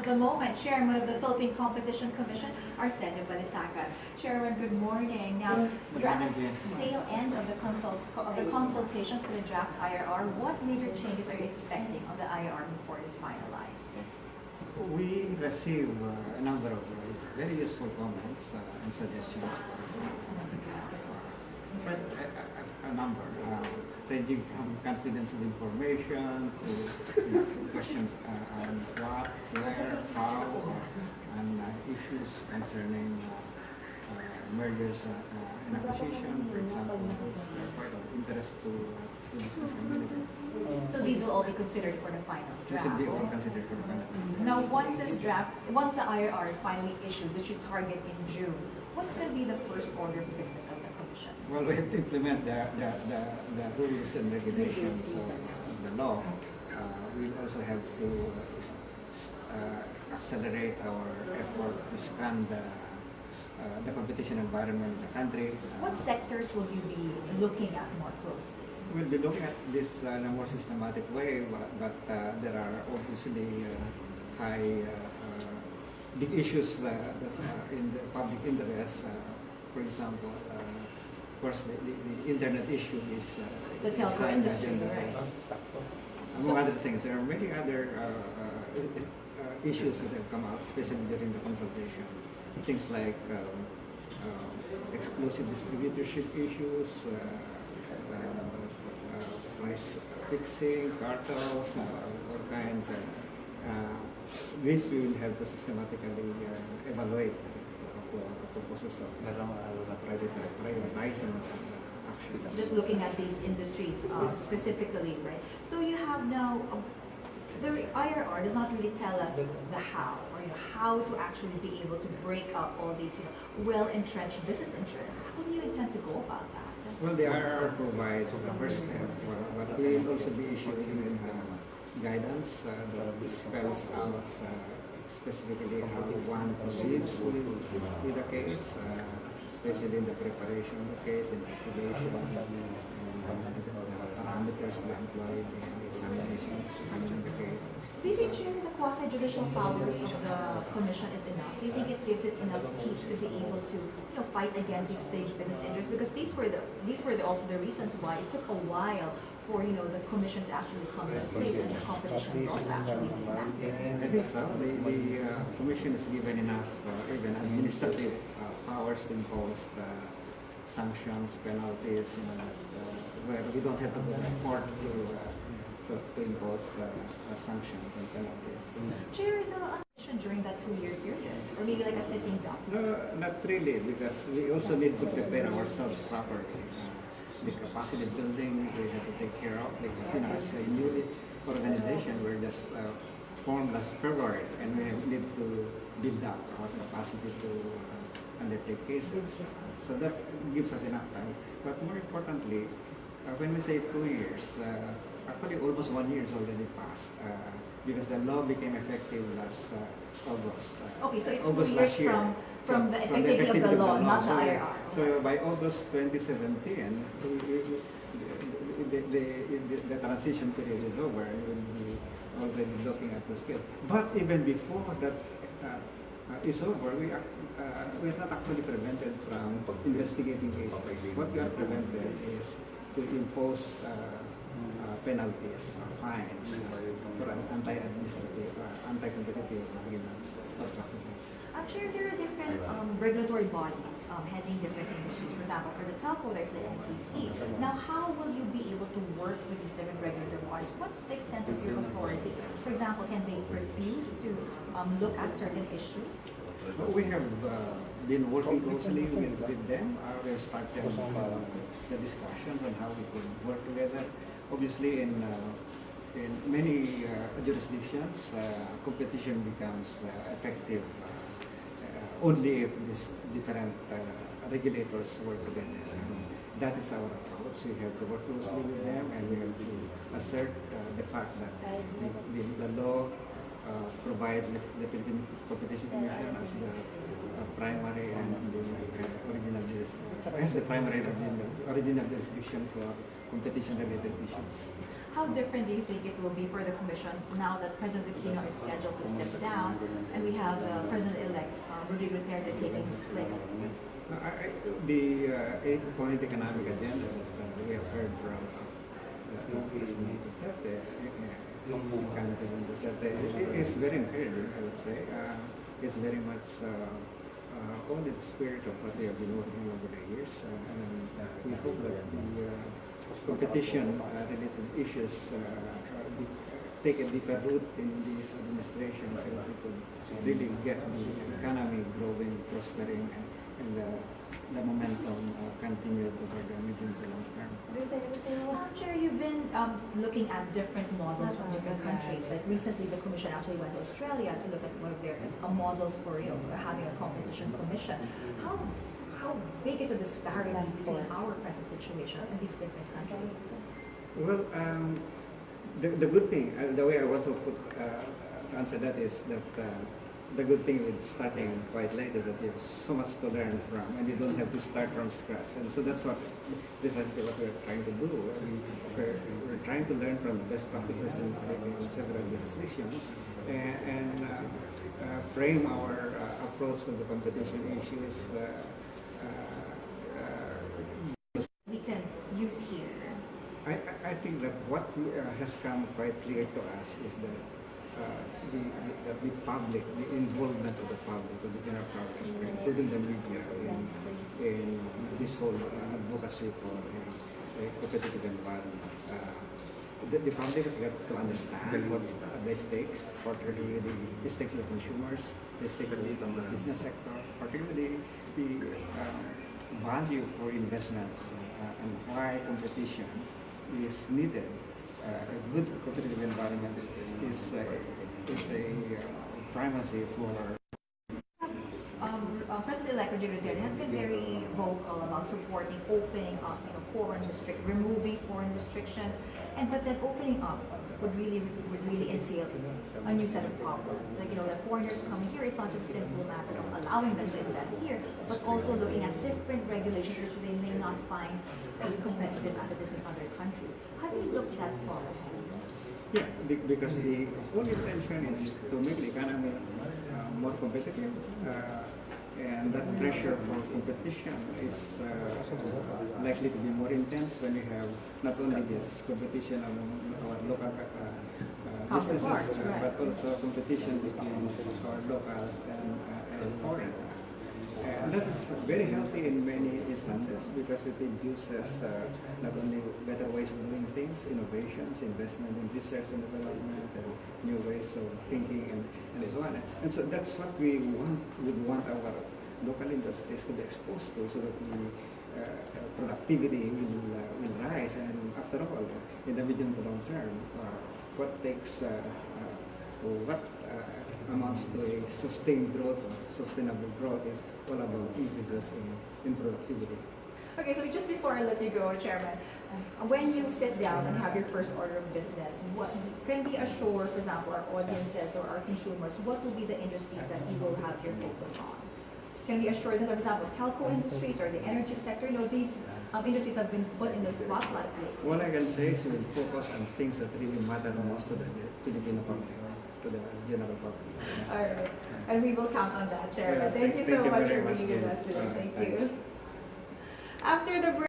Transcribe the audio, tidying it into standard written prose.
at the moment Chairman of the Philippine Competition Commission, Arsenio Balisacan. Chairman, good morning. Now, you're at the tail end of the consultations for the draft IRR. What major changes are you expecting on the IRR before it is finalized? We receive a number of very useful comments and suggestions but a number, ranging from confidential information to questions on what, where, how, and issues concerning mergers and acquisition, for example, is quite of interest to the business community. So these will all be considered for the final draft? This will be all considered for the final draft. Now, once the IRR is finally issued, which you target in June, what's going to be the first order of business of the Commission? Well, we have to implement the rules and regulations of the law. We'll also have to accelerate our effort to scan the competition environment in the country. What sectors will you be looking at more closely? We'll be looking at this in a more systematic way, but there are obviously big issues that are in the public interest. For example, of course, the internet issue is the telco industry, right? Among other things, there are many other issues that have come out, especially during the consultation. Things like exclusive distributorship issues, price fixing, cartels, all kinds. This we will have to systematically evaluate the process of privatizing actions. Just looking at these industries specifically, right? So you have now, the IRR does not really tell us the how, or how to actually be able to break up all these well-entrenched business interests. How do you intend to go about that? Well, the IRR provides the first step, but we will also be issuing guidance that spells out specifically how one proceeds with the case, especially in the preparation of the case, investigation, and the parameters that are employed in the examining the case. Do you think the quasi-judicial powers of the Commission is enough? Do you think it gives it enough teeth to be able to fight against these big business interests? Because these were also the reasons why it took a while for the Commission to actually come into place and the competition law to actually be enacted. I think so. The Commission is given enough even administrative powers to impose sanctions, penalties, where we don't have to go to court to impose sanctions and penalties. Chair, the Commission during that 2-year period, or maybe like a sitting down? No, not really, because we also need to prepare ourselves properly. The capacity building we have to take care of, because as a new organization, we're just formed last February, and we need to build up our capacity to undertake cases. So that gives us enough time. But more importantly, when we say 2 years, actually almost 1 year is already passed, because the law became effective last August. Okay, so it's August 2 years from the effectivity of the law, not the IRR. So by August 2017, the transition period is over, and we'll be already looking at the scale. But even before that is over, we're not actually prevented from investigating cases. What we are prevented is to impose penalties, fines for anti-administrative, anti-competitive agreements or practices. Actually, there are different regulatory bodies heading different industries. For example, for the telco, there's the NTC. Now, how will you be able to work with these different regulatory bodies? What's the extent of your authority? For example, can they refuse to look at certain issues? Well, we have been working closely with them. We have started the discussions on how we could work together. Obviously, in many jurisdictions, competition becomes effective only if these different regulators work together. That is our approach. We have to work closely with them, and we have to assert the fact that the law provides the Philippine Competition Commission as the primary and the original jurisdiction, as the primary and original jurisdiction for competition-related issues. How different do you think it will be for the Commission now that President Aquino is scheduled to step down and we have President-elect Rodrigo Duterte taking his place? The 8-point economic agenda that we have heard from President Duterte, President Duterte, is very encouraging, I would say. It's very much on the spirit of what we have been working over the years. And we hope that the competition-related issues take a deeper root in this administration so that we could really get the economy growing, prospering, and the momentum continued over the medium to long term. Chair, you've been looking at different models from different countries. Like recently, the Commission actually went to Australia to look at one of their models for having a competition commission. How big is the disparities between our present situation and these different countries? Well, the good thing, the way I want to answer that is that the good thing with starting quite late is that you have so much to learn from, and you don't have to start from scratch. And so that's precisely what we're trying to do. We're trying to learn from the best practices in several jurisdictions and frame our approach to the competition issues. We can use here. I think that what has come quite clear to us is that the public, the involvement of the public, of the general public, including the media, in this whole advocacy for a competitive environment. The public has got to understand what's the stakes, particularly the stakes of the consumers, the stakes of the business sector, particularly the value for investments and why competition is needed. A good competitive environment is a primacy for. President-elect Rodrigo Duterte has been very vocal about supporting opening up, removing foreign restrictions, but then opening up would really entail a new set of problems. Like the foreigners coming here, it's not just a simple matter of allowing them to invest here, but also looking at different regulations which they may not find as competitive as it is in other countries. Have you looked that far ahead? Yeah, because the whole intention is to make the economy more competitive, and that pressure for competition is likely to be more intense when you have not only this competition among our local businesses, but also competition between our locals and foreign. And that is very healthy in many instances because it induces not only better ways of doing things, innovations, investment in research and development, and new ways of thinking, and so on. And so that's what we would want our local industries to be exposed to, so that the productivity will rise. And after all, in the medium to long term, what amounts to a sustained growth, sustainable growth, is all about increases in productivity. Okay, so just before I let you go, Chairman, when you sit down and have your first order of business, what can we assure, for example, our audiences or our consumers, what will be the industries that you will have your focus on? Can we assure that, for example, telco industries or the energy sector, these industries have been put in the spotlight lately? What I can say is we'll focus on things that really matter most to the Filipino public, to the general public. All right. And we will count on that, Chairman. Thank you so much for being with us today. Thank you. After the break.